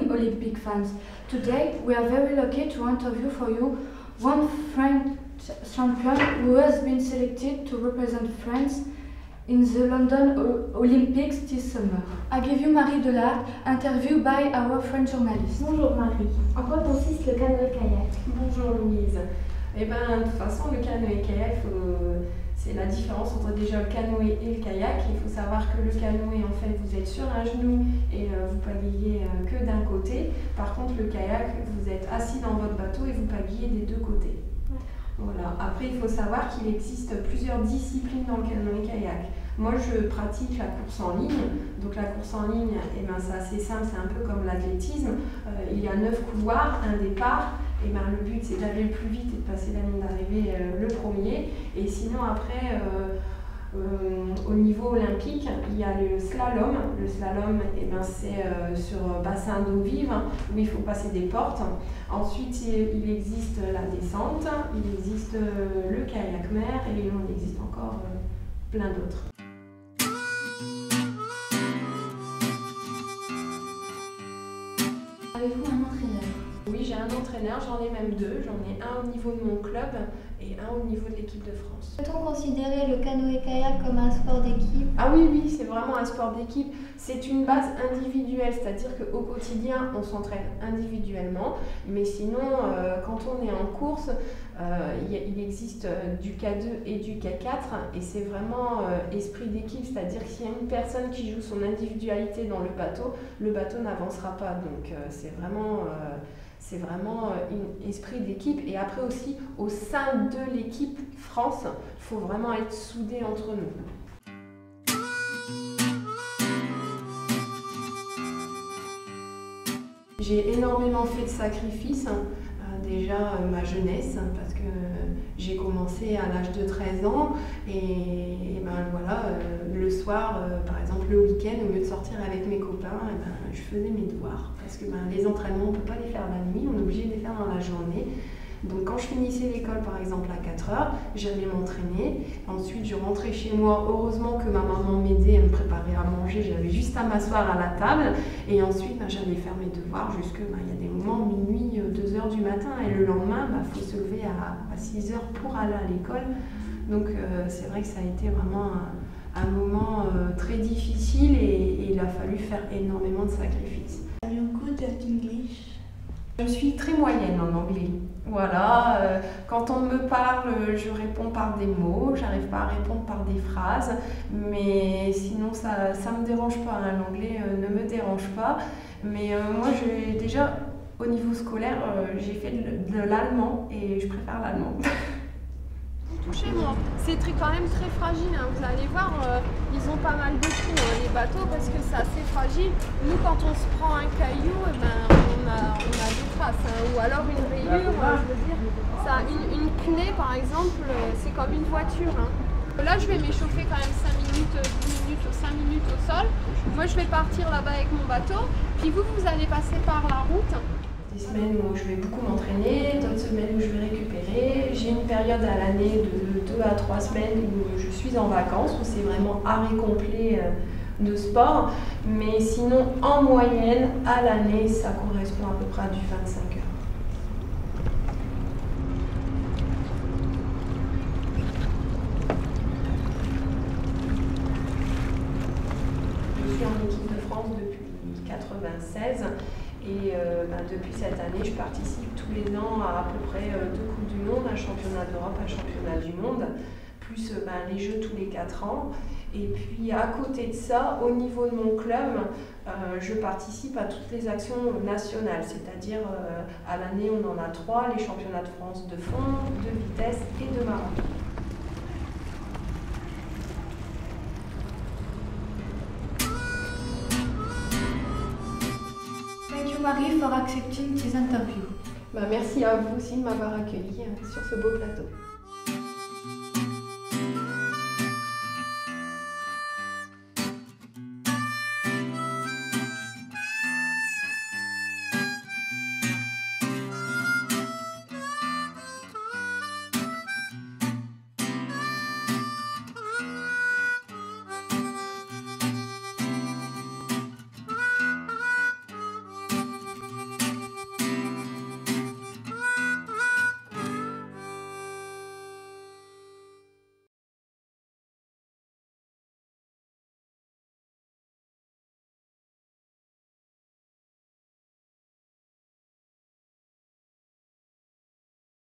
running Olympic fans. Today, we are very lucky to interview for you one French champion who has been selected to represent France in the London Olympics this summer. I give you Marie Delard, interviewed by our French journalist. Bonjour Marie, en quoi consiste le canoë-kayak? Bonjour Louise. Eh bien, de toute façon, le canoë-kayak, c'est la différence entre déjà le canoë et le kayak. Il faut savoir que le canoë, en fait, vous êtes sur un genou et vous pagayez que d'un côté. Par contre, le kayak, vous êtes assis dans votre bateau et vous pagayez des deux côtés. Voilà. Après, il faut savoir qu'il existe plusieurs disciplines dans le canoë-kayak. Moi, je pratique la course en ligne. Donc la course en ligne, eh ben, c'est assez simple, c'est un peu comme l'athlétisme. Il y a 9 couloirs, un départ. Et ben, le but, c'est d'aller le plus vite et de passer la ligne d'arrivée le premier. Et sinon, après, au niveau olympique, il y a le slalom. Le slalom, eh ben, c'est sur bassin d'eau vive où il faut passer des portes. Ensuite, il existe la descente, il existe le kayak mer et il en existe encore plein d'autres. Avez-vous un entraîneur? Oui, j'ai un entraîneur, j'en ai même deux. J'en ai un au niveau de mon club et un au niveau de l'équipe de France. Peut-on considérer le canoë-kayak comme un sport d'équipe? Ah oui, oui, c'est vraiment un sport d'équipe. C'est une base individuelle, c'est-à-dire qu'au quotidien, on s'entraîne individuellement. Mais sinon, quand on est en course, il existe du K2 et du K4 et c'est vraiment esprit d'équipe, c'est-à-dire que s'il y a une personne qui joue son individualité dans le bateau n'avancera pas. Donc c'est vraiment un esprit d'équipe. Et après aussi, au sein de l'équipe France, il faut vraiment être soudés entre nous. J'ai énormément fait de sacrifices. Déjà ma jeunesse, parce que j'ai commencé à l'âge de 13 ans et ben voilà, le soir, par exemple le week-end, au lieu de sortir avec mes copains, et ben, je faisais mes devoirs parce que ben, les entraînements on ne peut pas les faire la nuit, on est obligé de les faire dans la journée. Donc quand je finissais l'école par exemple à 4 heures, j'allais m'entraîner, ensuite je rentrais chez moi, heureusement que ma maman m'aidait à me préparer à manger, j'avais juste à m'asseoir à la table et ensuite ben, j'allais faire mes devoirs jusque, ben, il y a des moments minuit, 2 heures du matin et le lendemain, faut se lever à 6 heures pour aller à l'école. Donc c'est vrai que ça a été vraiment un moment très difficile et il a fallu faire énormément de sacrifices. Are you good at English? Je suis très moyenne en anglais. Voilà, quand on me parle, je réponds par des mots, j'arrive pas à répondre par des phrases, mais sinon ça me dérange pas, hein, l'anglais ne me dérange pas. Mais moi, déjà, au niveau scolaire, j'ai fait de l'allemand et je préfère l'allemand. Touchez-moi, c'est quand même très fragile, hein. Vous allez voir, ils ont pas mal de trous, hein, les bateaux, parce que c'est assez fragile. Nous, quand on se prend un caillou, eh ben, on a des traces, hein, ou alors une rayure, je veux dire, ça, une pneu par exemple, c'est comme une voiture. Hein. Là, je vais m'échauffer quand même 5 minutes, 10 minutes, 5 minutes au sol. Moi, je vais partir là-bas avec mon bateau, puis vous allez passer par la route. Des semaines où je vais beaucoup m'entraîner, d'autres semaines où je vais récupérer. J'ai une période à l'année de 2 à 3 semaines où je suis en vacances, où c'est vraiment arrêt complet de sport. Mais sinon, en moyenne, à l'année, ça correspond à peu près à du 25 heures. Je suis en équipe de France depuis 1996. Et depuis cette année, je participe tous les ans à peu près 2 Coupes du Monde, un championnat d'Europe, un championnat du monde, plus les Jeux tous les 4 ans. Et puis à côté de ça, au niveau de mon club, je participe à toutes les actions nationales, c'est-à-dire à l'année on en a 3, les championnats de France de fond, de vitesse et de marathon. Marie for accepting this interview. Merci à vous aussi de m'avoir accueilli sur ce beau plateau.